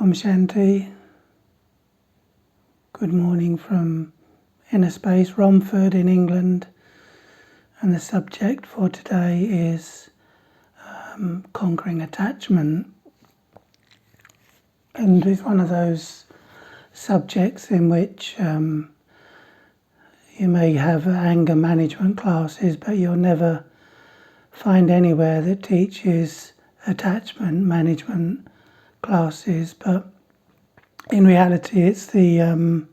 Om Shanti. Good morning from Inner Space, Romford in England. And the subject for today is conquering attachment. And it's one of those subjects in which you may have anger management classes, but you'll never find anywhere that teaches attachment management classes. But in reality, it's the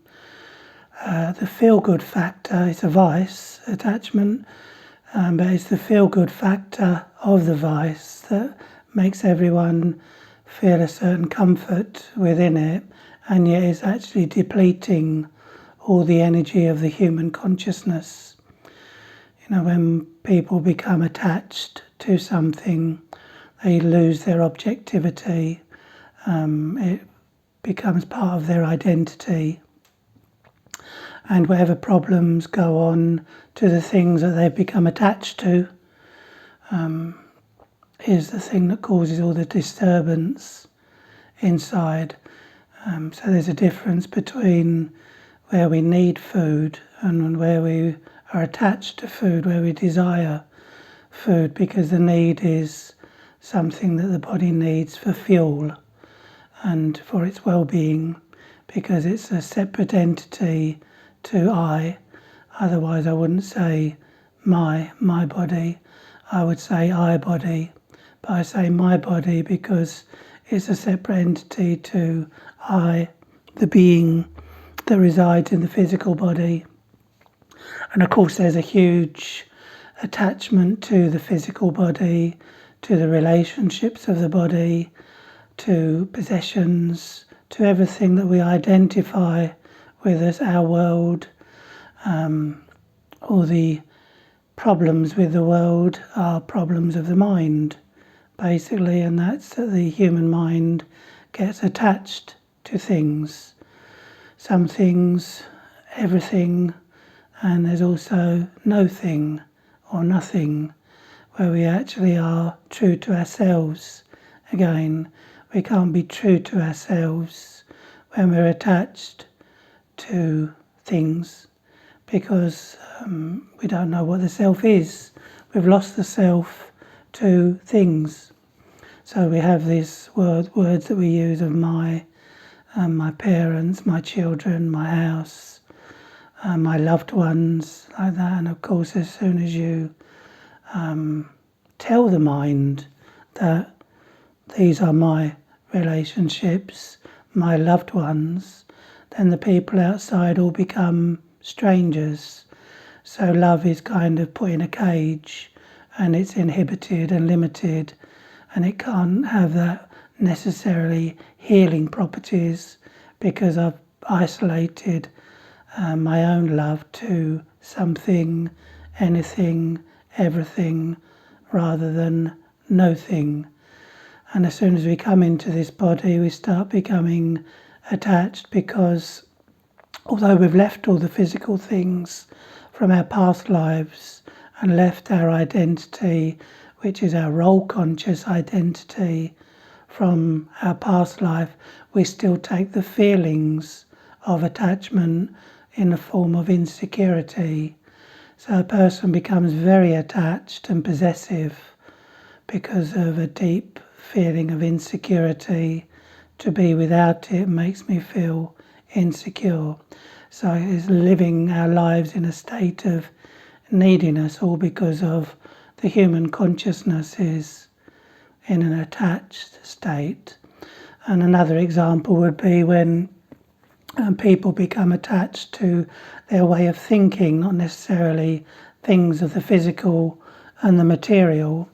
feel-good factor. It's a vice, attachment, but it's the feel-good factor of the vice that makes everyone feel a certain comfort within it, and yet it's actually depleting all the energy of the human consciousness. You know, when people become attached to something, they lose their objectivity. It becomes part of their identity. And whatever problems go on to the things that they've become attached to is the thing that causes all the disturbance inside. So there's a difference between where we need food and where we are attached to food, where we desire food, because the need is something that the body needs for fuel and for its well-being, because it's a separate entity to I. Otherwise I wouldn't say my body, I would say I body. But I say my body because it's a separate entity to I, the being that resides in the physical body. And of course there's a huge attachment to the physical body, to the relationships of the body, to possessions, to everything that we identify with as our world. All the problems with the world are problems of the mind, basically, and that's that the human mind gets attached to things. Some things, everything, and there's also no thing or nothing, where we actually are true to ourselves. Again, we can't be true to ourselves when we're attached to things, because we don't know what the self is. We've lost the self to things. So we have these words that we use of my parents, my children, my house, my loved ones, like that. And of course, as soon as you tell the mind that these are my relationships, my loved ones, then the people outside all become strangers. So love is kind of put in a cage, and it's inhibited and limited, and it can't have that necessarily healing properties, because I've isolated my own love to something, anything, everything, rather than no thing. And as soon as we come into this body, we start becoming attached, because although we've left all the physical things from our past lives and left our identity, which is our role conscious identity from our past life, we still take the feelings of attachment in the form of insecurity. So a person becomes very attached and possessive because of a deep feeling of insecurity. To be without it makes me feel insecure. So it's living our lives in a state of neediness, all because of the human consciousness is in an attached state. And another example would be when people become attached to their way of thinking, not necessarily things of the physical and the material,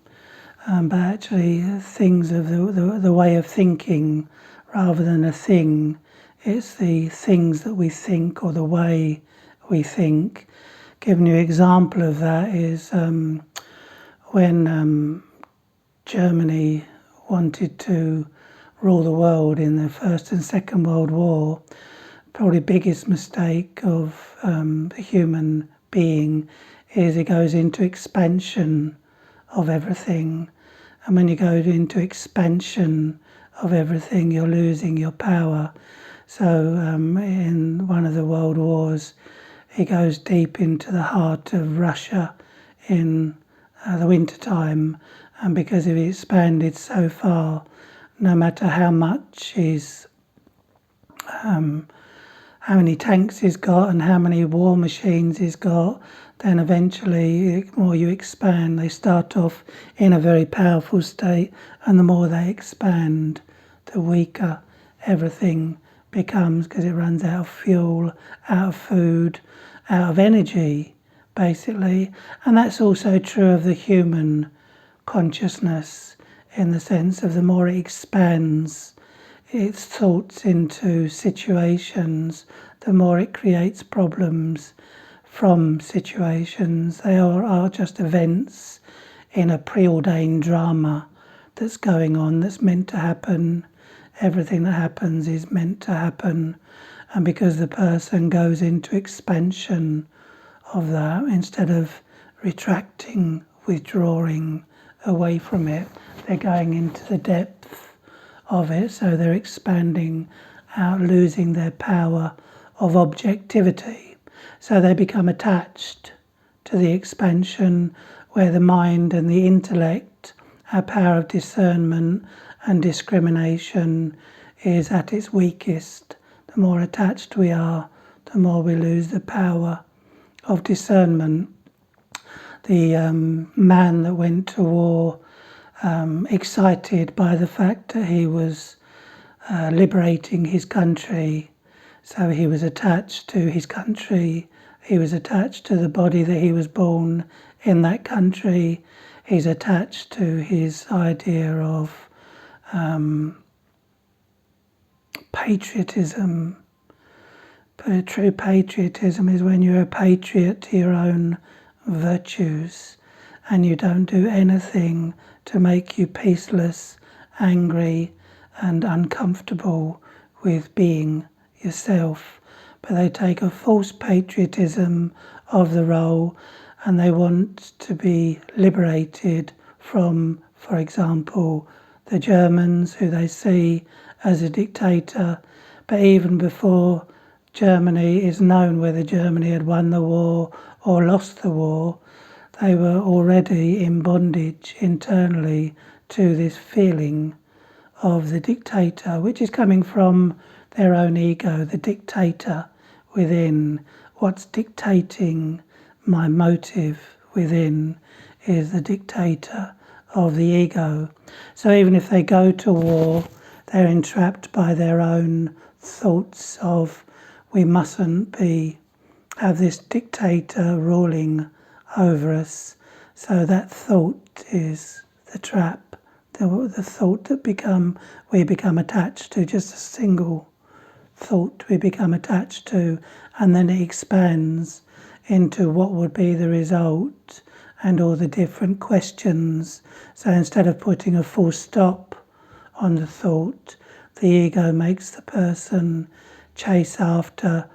but actually things of the way of thinking rather than a thing. It's the things that we think or the way we think. Giving you an example of that is when Germany wanted to rule the world in the First and Second World War, probably the biggest mistake of the human being is it goes into expansion of everything. And when you go into expansion of everything. You're losing your power. So in one of the world wars, he goes deep into the heart of Russia in the winter time, and because it expanded so far, no matter how much how many tanks he's got and how many war machines he's got, then eventually the more you expand, they start off in a very powerful state, and the more they expand, the weaker everything becomes, because it runs out of fuel, out of food, out of energy, basically. And that's also true of the human consciousness, in the sense of the more it expands its thoughts into situations, the more it creates problems from situations. They are just events in a preordained drama that's going on, that's meant to happen. Everything that happens is meant to happen. And because the person goes into expansion of that, instead of retracting, withdrawing away from it, they're going into the depth of it, so they're expanding out, losing their power of objectivity. So they become attached to the expansion, where the mind and the intellect, our power of discernment and discrimination, is at its weakest. The more attached we are, the more we lose the power of discernment. The man that went to war, excited by the fact that he was liberating his country. So he was attached to his country. He was attached to the body that he was born in that country. He's attached to his idea of patriotism. But true patriotism is when you're a patriot to your own virtues, and you don't do anything to make you peaceless, angry, and uncomfortable with being yourself. But they take a false patriotism of the role, and they want to be liberated from, for example, the Germans, who they see as a dictator. But even before Germany is known whether Germany had won the war or lost the war, they were already in bondage internally to this feeling of the dictator, which is coming from their own ego, the dictator within. What's dictating my motive within is the dictator of the ego. So even if they go to war, they're entrapped by their own thoughts of, we mustn't have this dictator ruling over us. So that thought is the trap, the thought that we become attached to, just a single thought we become attached to, and then it expands into what would be the result and all the different questions. So instead of putting a full stop on the thought, the ego makes the person chase after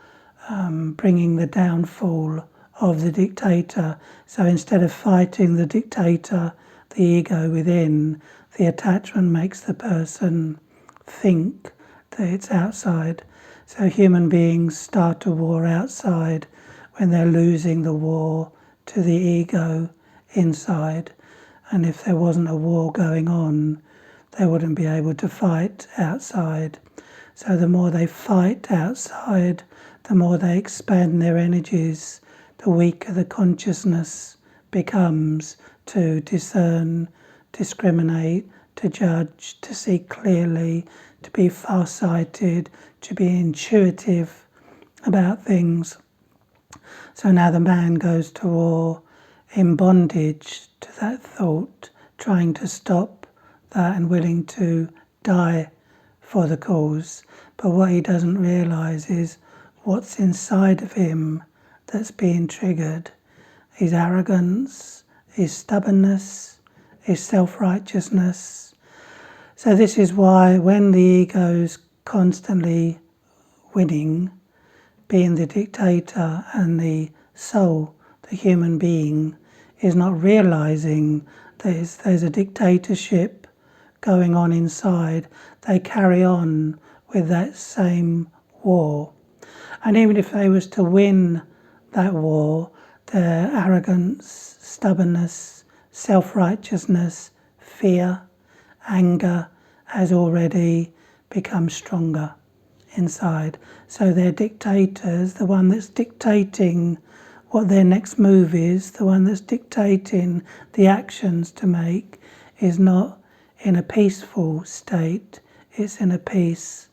bringing the downfall of the dictator. So instead of fighting the dictator, the ego within, the attachment makes the person think that it's outside. So human beings start a war outside when they're losing the war to the ego inside. And if there wasn't a war going on, they wouldn't be able to fight outside. So the more they fight outside, the more they expand their energies, the weaker the consciousness becomes to discern, discriminate, to judge, to see clearly, to be far-sighted, to be intuitive about things. So now the man goes to war in bondage to that thought, trying to stop that and willing to die for the cause. But what he doesn't realise is what's inside of him that's being triggered. His arrogance, his stubbornness, his self-righteousness. So this is why when the ego's constantly winning, being the dictator, and the soul, the human being, is not realising there's a dictatorship going on inside, they carry on with that same war. And even if they was to win that war, their arrogance, stubbornness, self-righteousness, fear, anger has already become stronger inside. So their dictators, the one that's dictating what their next move is, the one that's dictating the actions to make, is not in a peaceful state, it's in a peaceless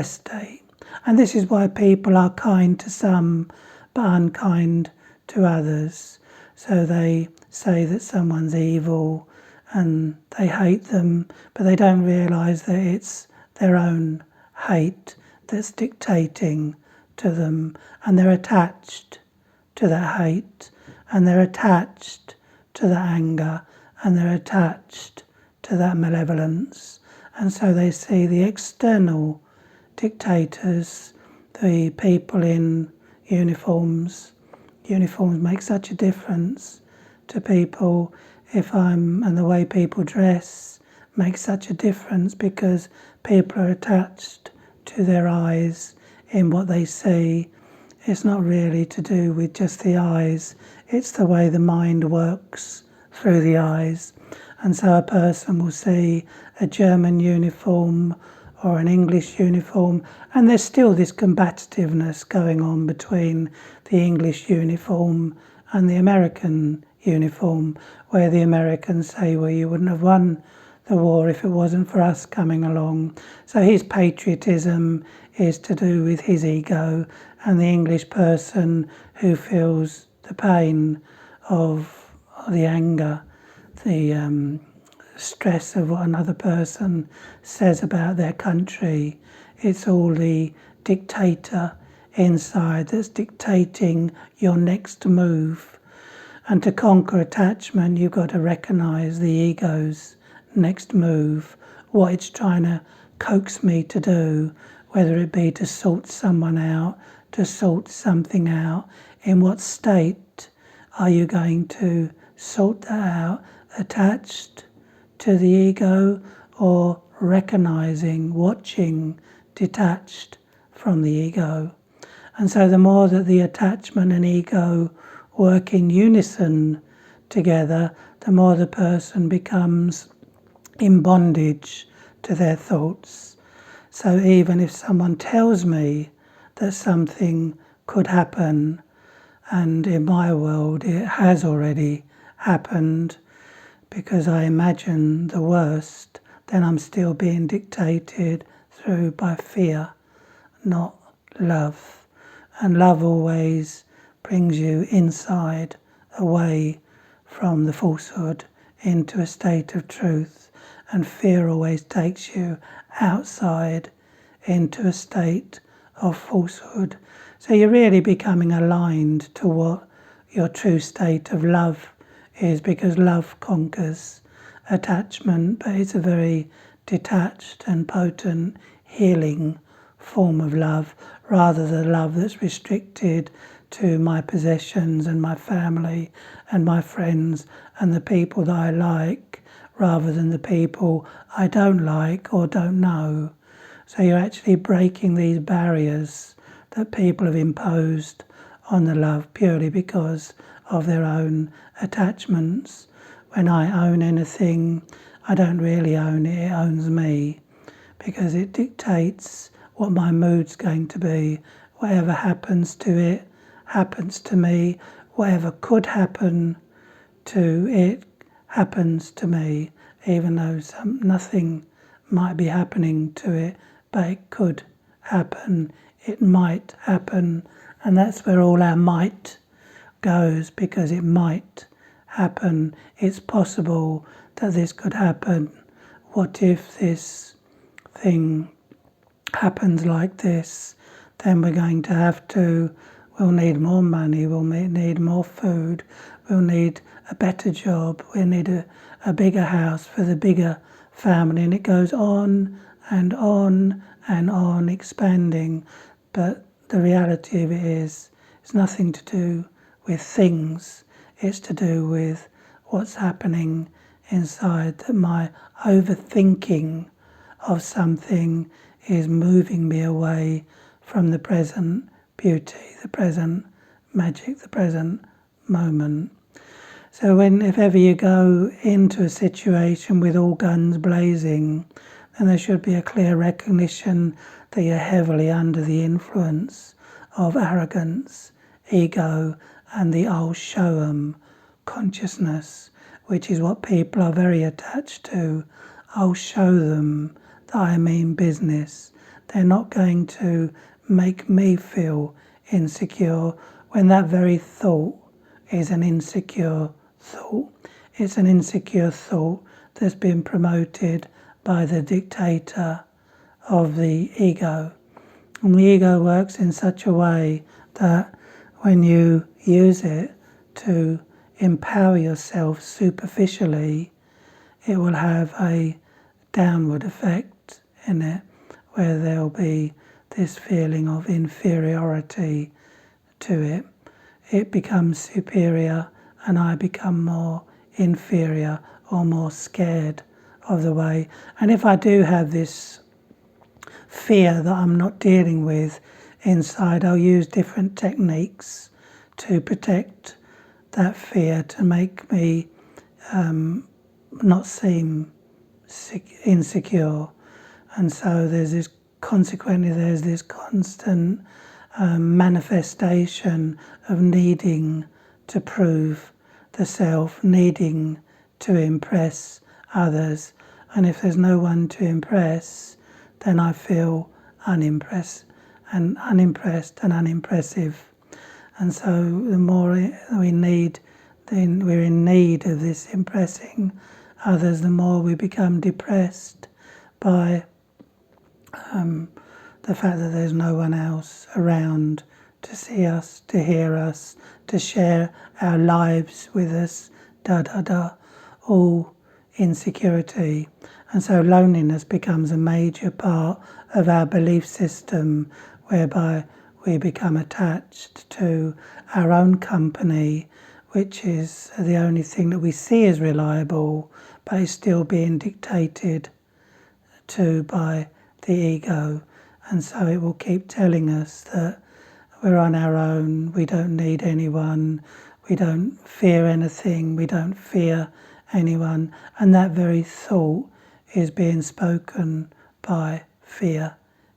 state. And this is why people are kind to some but unkind to others. So they say that someone's evil and they hate them, but they don't realise that it's their own hate that's dictating to them, and they're attached to that hate, and they're attached to that anger, and they're attached to that malevolence. And so they see the external dictators, the people in uniforms. Uniforms make such a difference to people. And the way people dress makes such a difference, because people are attached to their eyes in what they see. It's not really to do with just the eyes, it's the way the mind works through the eyes. And so a person will see a German uniform or an English uniform, and there's still this combativeness going on between the English uniform and the American uniform, where the Americans say, well, you wouldn't have won the war if it wasn't for us coming along. So his patriotism is to do with his ego, and the English person who feels the pain of the anger, the stress of what another person says about their country. It's all the dictator inside that's dictating your next move. And to conquer attachment, you've got to recognise the ego's next move, what it's trying to coax me to do, whether it be to sort someone out, to sort something out. In what state are you going to sort that out? Attached to the ego, or recognising, watching, detached from the ego? And so the more that the attachment and ego work in unison together, the more the person becomes in bondage to their thoughts. So even if someone tells me that something could happen, and in my world it has already happened, because I imagine the worst, then I'm still being dictated through by fear, not love. And love always brings you inside, away from the falsehood, into a state of truth. And fear always takes you outside into a state of falsehood. So you're really becoming aligned to what your true state of love is, because love conquers attachment, but it's a very detached and potent healing form of love, rather than love that's restricted to my possessions and my family and my friends and the people that I like, rather than the people I don't like or don't know. So you're actually breaking these barriers that people have imposed on the love purely because of their own attachments. When I own anything, I don't really own it, it owns me, because it dictates what my mood's going to be. Whatever happens to it happens to me. Whatever could happen to it happens to me, even though nothing might be happening to it, but it could happen, it might happen, and that's where all our might goes, because it might happen. It's possible that this could happen. What if this thing happens like this? Then we're going to we'll need more money, we'll need more food, we'll need a better job, we'll need a bigger house for the bigger family, and it goes on and on and on, expanding. But the reality of it is, it's nothing to do with things, it's to do with what's happening inside, that my overthinking of something is moving me away from the present beauty, the present magic, the present moment. So if ever you go into a situation with all guns blazing, then there should be a clear recognition that you're heavily under the influence of arrogance, ego, and the I'll show 'em consciousness, which is what people are very attached to. I'll show them that I mean business. They're not going to make me feel insecure when that very thought is an insecure thought. It's an insecure thought that's been promoted by the dictator of the ego. And the ego works in such a way that when you use it to empower yourself superficially, it will have a downward effect in it, where there'll be this feeling of inferiority to it. It becomes superior and I become more inferior or more scared of the way. And if I do have this fear that I'm not dealing with inside, I'll use different techniques to protect that fear, to make me not seem insecure. And so there's this constant manifestation of needing to prove the self, needing to impress others. And if there's no one to impress, then I feel unimpressed and unimpressive. And so the more we're in need of this impressing others, the more we become depressed by the fact that there's no one else around to see us, to hear us, to share our lives with us, all insecurity. And so loneliness becomes a major part of our belief system, whereby we become attached to our own company, which is the only thing that we see as reliable, but is still being dictated to by the ego. And so it will keep telling us that we're on our own, we don't need anyone, we don't fear anything, we don't fear anyone. And that very thought is being spoken by fear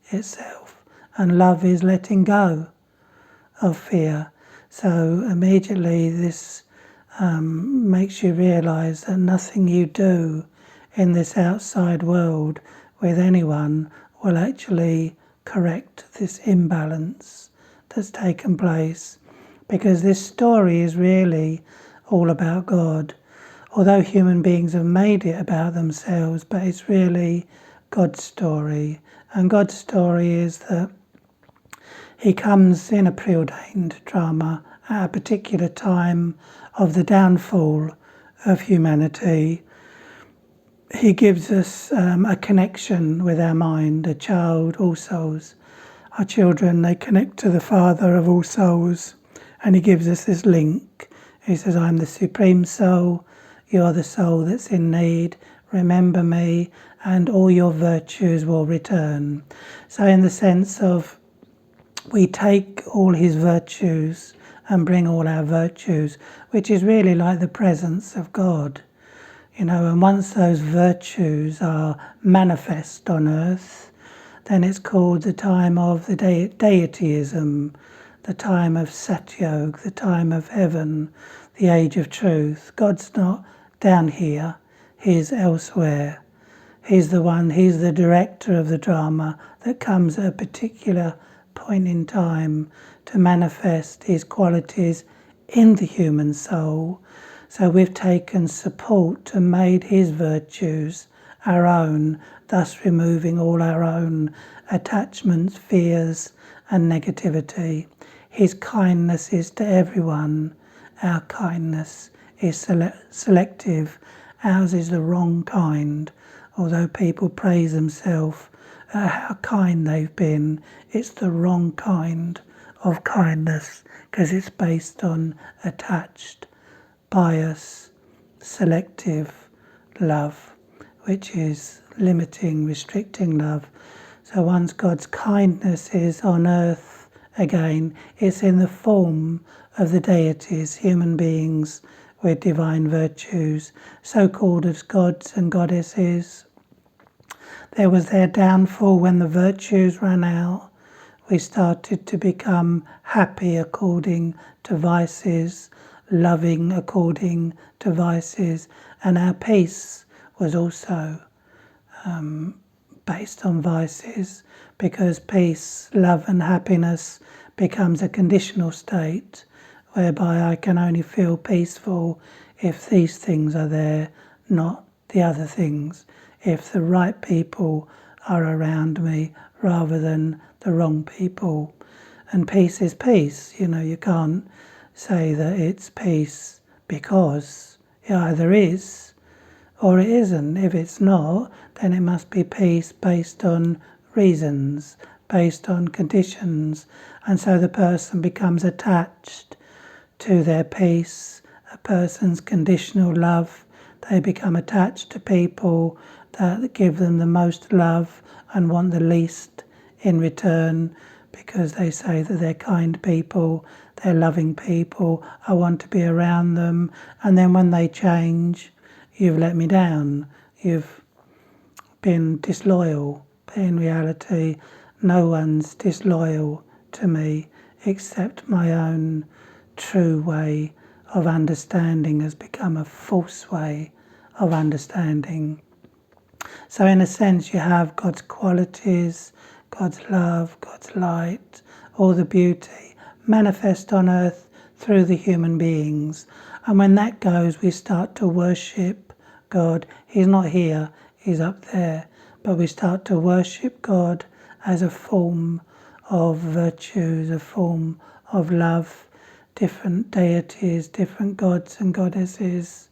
itself. And love is letting go of fear. So immediately this makes you realize that nothing you do in this outside world with anyone will actually correct this imbalance that's taken place, because this story is really all about God. Although human beings have made it about themselves, but it's really God's story. And God's story is that He comes in a preordained drama at a particular time of the downfall of humanity. He gives us a connection with our mind, a child, all souls. Our children, they connect to the Father of all souls, and He gives us this link. He says, I'm the Supreme Soul, you're the soul that's in need, remember me, and all your virtues will return. So in the sense of, we take all His virtues and bring all our virtues, which is really like the presence of God. And once those virtues are manifest on earth, then it's called the time of the deityism, the time of Satyog, the time of heaven, the age of truth. God's not down here, He's elsewhere. He's the director of the drama that comes at a particular point in time to manifest His qualities in the human soul. So we've taken support and made His virtues our own, thus removing all our own attachments, fears and negativity. His kindness is to everyone. Our kindness is selective. Ours is the wrong kind. Although people praise themselves how kind they've been, it's the wrong kind of kindness, because it's based on attached, bias, selective love, which is limiting, restricting love. So once God's kindness is on earth again, it's in the form of the deities, human beings with divine virtues, so-called as gods and goddesses. There was their downfall when the virtues ran out. We started to become happy according to vices, loving according to vices, and our peace was also based on vices, because peace, love and happiness becomes a conditional state whereby I can only feel peaceful if these things are there, not the other things, if the right people are around me rather than the wrong people. And peace is peace. You can't say that it's peace because it either is or it isn't. If it's not, then it must be peace based on reasons, based on conditions. And so the person becomes attached to their peace, a person's conditional love. They become attached to people that give them the most love and want the least in return, because they say that they're kind people, they're loving people, I want to be around them. And then when they change, you've let me down, you've been disloyal. But in reality, no one's disloyal to me except my own true way of understanding has become a false way of understanding. So in a sense, you have God's qualities, God's love, God's light, all the beauty manifest on earth through the human beings. And when that goes, we start to worship God. He's not here, he's up there. But we start to worship God as a form of virtues, a form of love, different deities, different gods and goddesses.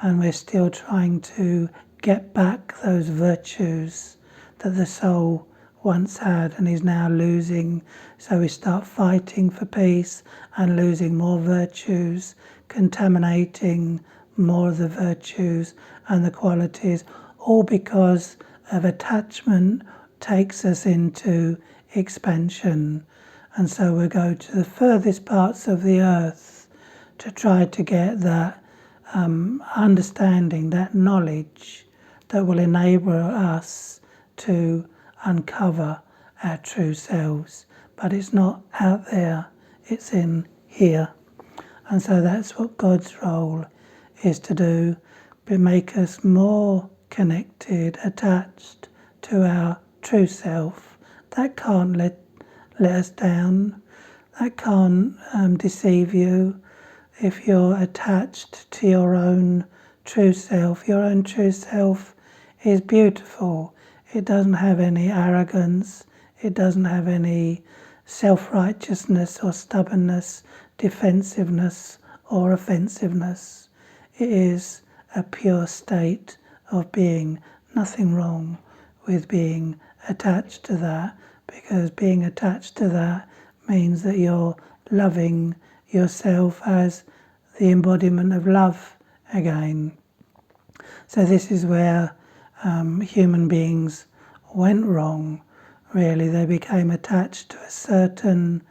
And we're still trying to get back those virtues that the soul once had and is now losing. So we start fighting for peace and losing more virtues, contaminating more of the virtues and the qualities, all because of attachment takes us into expansion. And so we go to the furthest parts of the earth to try to get that understanding, that knowledge that will enable us to uncover our true selves. But it's not out there, it's in here. And so that's what God's role is to do, but make us more connected, attached to our true self. That can't let us down, that can't deceive you. If you're attached to your own true self is beautiful. It doesn't have any arrogance, it doesn't have any self-righteousness or stubbornness, defensiveness or offensiveness. It is a pure state of being. Nothing wrong with being attached to that, because being attached to that means that you're loving yourself as the embodiment of love again. So this is where human beings went wrong, really. They became attached to a certain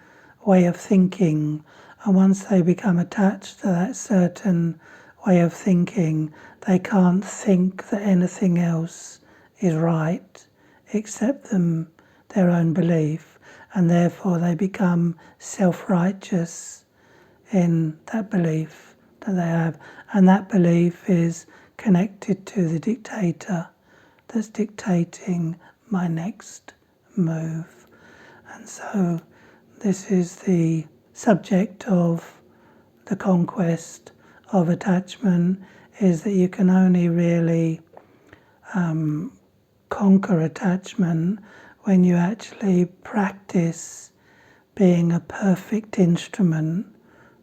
way of thinking, and once they become attached to that certain way of thinking, they can't think that anything else is right except their own belief, and therefore they become self-righteous in that belief that they have. And that belief is connected to the dictator that's dictating my next move. And so this is the subject of the conquest of attachment, is that you can only really conquer attachment when you actually practice being a perfect instrument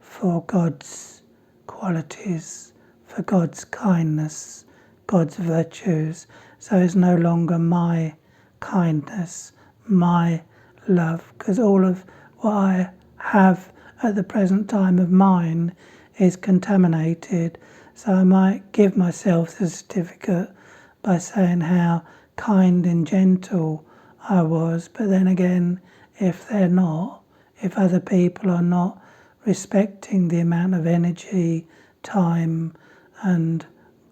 for God's qualities, for God's kindness, God's virtues. So it's no longer my kindness, my love, because all of what I have at the present time of mine is contaminated. So I might give myself the certificate by saying how kind and gentle I was, but then again, if they're not, if other people are not respecting the amount of energy, time, and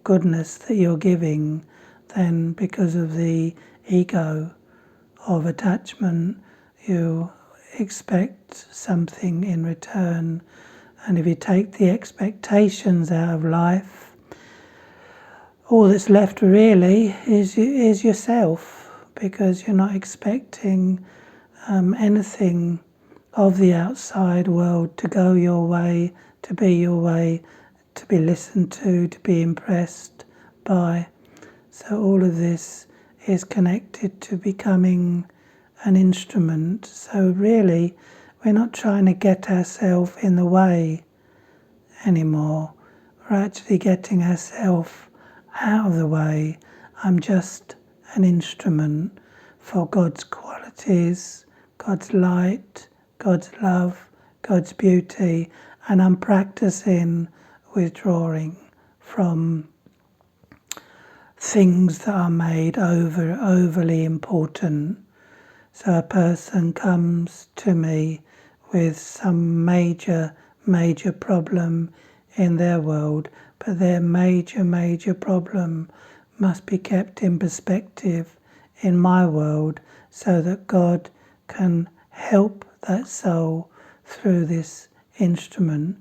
goodness that you're giving, then because of the ego of attachment, you expect something in return. And if you take the expectations out of life, all that's left really is yourself, because you're not expecting anything of the outside world to go your way, to be your way, to be listened to be impressed by. So all of this is connected to becoming an instrument. So really, we're not trying to get ourselves in the way anymore. We're actually getting ourselves out of the way. I'm just an instrument for God's qualities, God's light, God's love, God's beauty, and I'm practicing withdrawing from things that are made overly important. So a person comes to me with some major problem in their world, but their major problem must be kept in perspective in my world, so that God can help that soul through this instrument.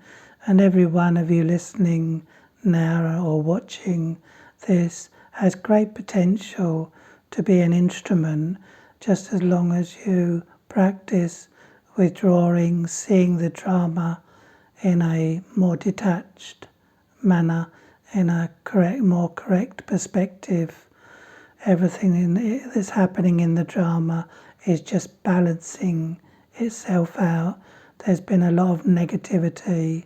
And every one of you listening now or watching this has great potential to be an instrument, just as long as you practice withdrawing, seeing the drama in a more detached manner, in a more correct perspective. Everything that's happening in the drama is just balancing itself out. There's been a lot of negativity,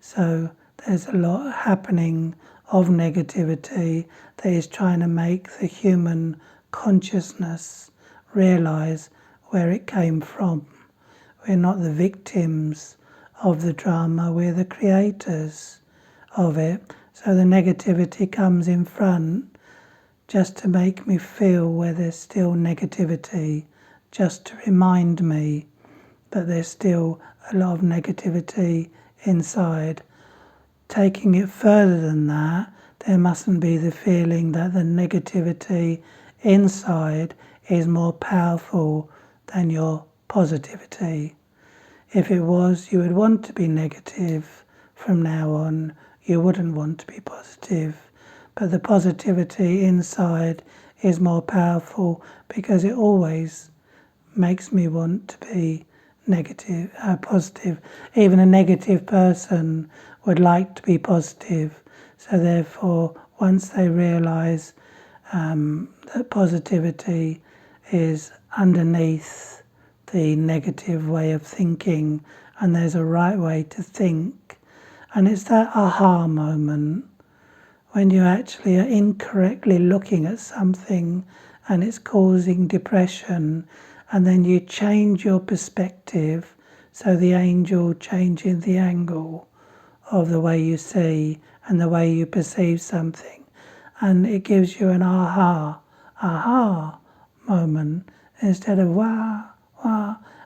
so there's a lot happening of negativity that is trying to make the human consciousness realize where it came from. We're not the victims of the drama, we're the creators of it. So the negativity comes in front just to make me feel where there's still negativity, just to remind me that there's still a lot of negativity inside. Taking it further than that, there mustn't be the feeling that the negativity inside is more powerful than your positivity. If it was, you would want to be negative from now on. You wouldn't want to be positive. But the positivity inside is more powerful because it always makes me want to be positive. Even a negative person would like to be positive. So therefore, once they realize that positivity is underneath the negative way of thinking, and there's a right way to think, and it's that aha moment when you actually are incorrectly looking at something and it's causing depression, and then you change your perspective, so the angel changing the angle of the way you see and the way you perceive something, and it gives you an aha moment. Instead of wah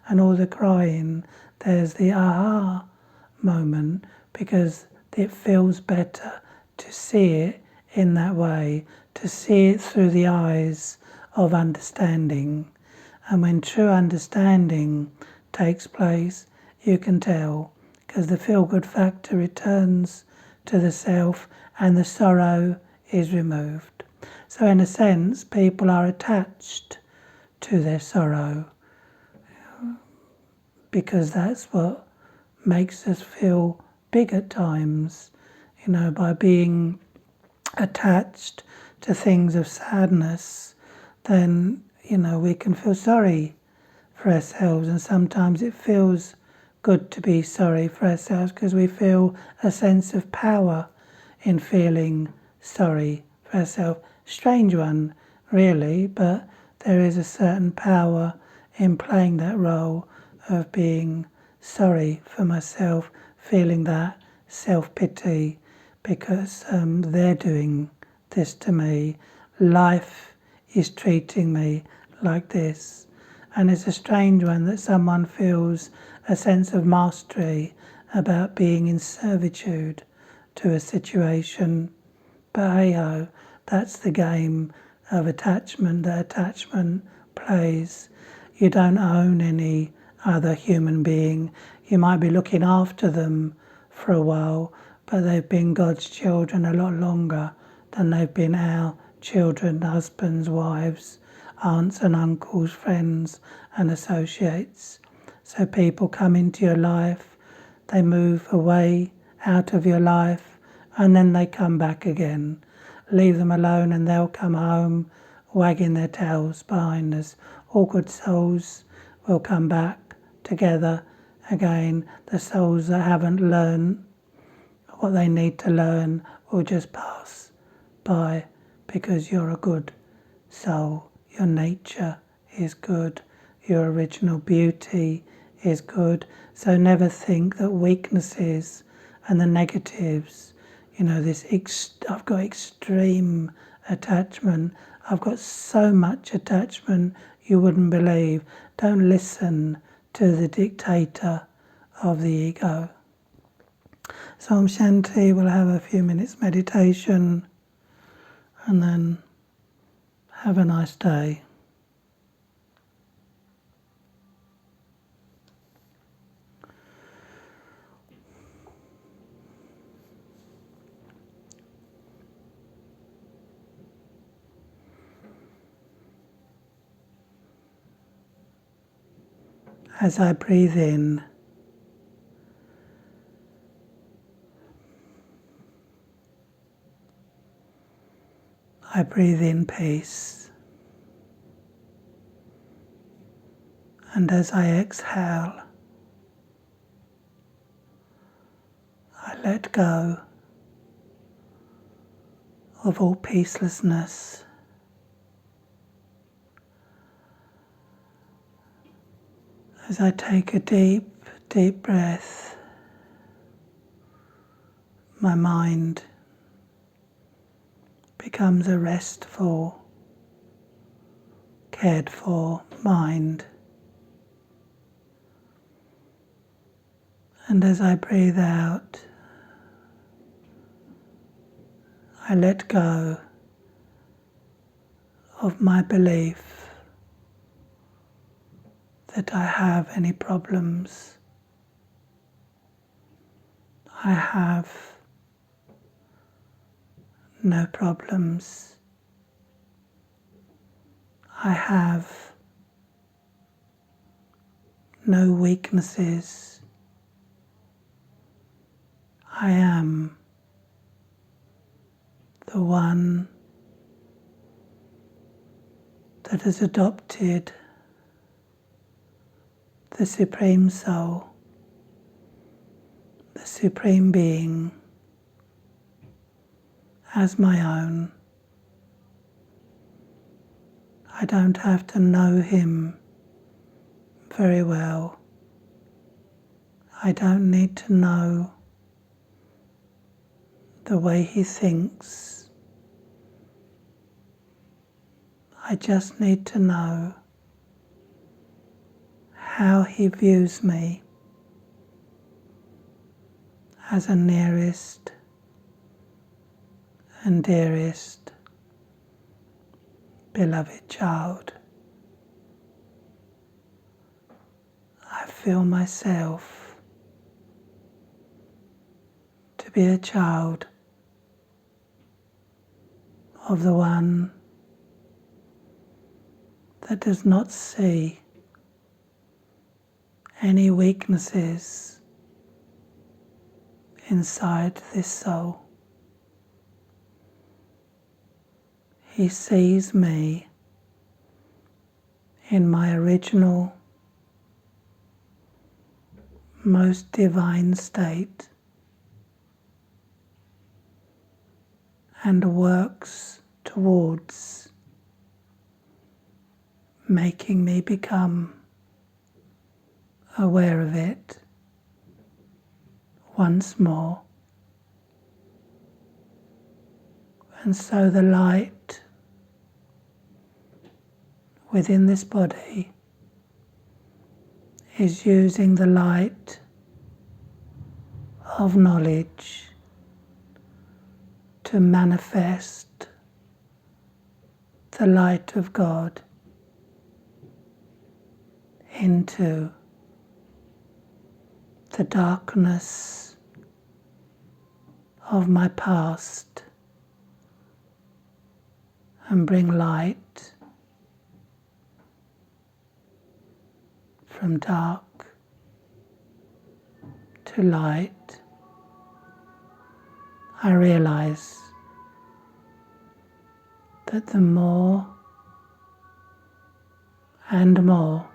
and all the crying, there's the aha moment, because it feels better to see it in that way, to see it through the eyes of understanding. And when true understanding takes place, you can tell, because the feel-good factor returns to the self and the sorrow is removed. So in a sense, people are attached to their sorrow, because that's what makes us feel big at times, by being attached to things of sadness. Then we can feel sorry for ourselves, and sometimes it feels good to be sorry for ourselves because we feel a sense of power in feeling sorry for ourselves. Strange one, really, but there is a certain power in playing that role of being sorry for myself, feeling that self-pity, because they're doing this to me. Life is treating me like this. And it's a strange one that someone feels a sense of mastery about being in servitude to a situation. But hey ho, that's the game of attachment that attachment plays. You don't own any other human being. You might be looking after them for a while, but they've been God's children a lot longer than they've been our children, husbands, wives, aunts and uncles, friends and associates. So people come into your life, they move away out of your life, and then they come back again. Leave them alone and they'll come home wagging their tails behind us. All good souls will come back together again. The souls that haven't learned what they need to learn will just pass by, because you're a good soul. Your nature is good. Your original beauty is good. So never think that weaknesses and the negatives, I've got extreme attachment. I've got so much attachment you wouldn't believe. Don't listen to the dictator of the ego. So Om Shanti, we'll have a few minutes meditation and then have a nice day. As I breathe in, I breathe in peace. And as I exhale, I let go of all peacelessness. As I take a deep, deep breath, my mind becomes a restful, cared for mind. And as I breathe out, I let go of my belief that I have any problems. I have no problems. I have no weaknesses. I am the one that has adopted the Supreme Soul, the Supreme Being, as my own. I don't have to know him very well. I don't need to know the way he thinks. I just need to know how he views me as a nearest and dearest beloved child. I feel myself to be a child of the one that does not see any weaknesses inside this soul. He sees me in my original, most divine state and works towards making me become aware of it once more. And so the light within this body is using the light of knowledge to manifest the light of God into the darkness of my past and bring light from dark to light. I realize that the more and more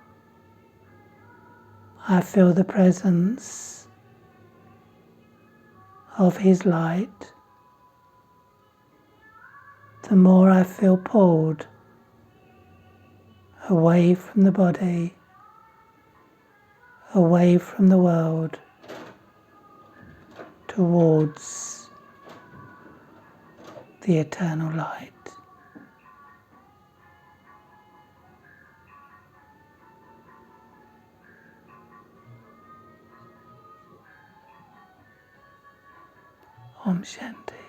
I feel the presence of His light, the more I feel pulled away from the body, away from the world, towards the eternal light. Om Shanti.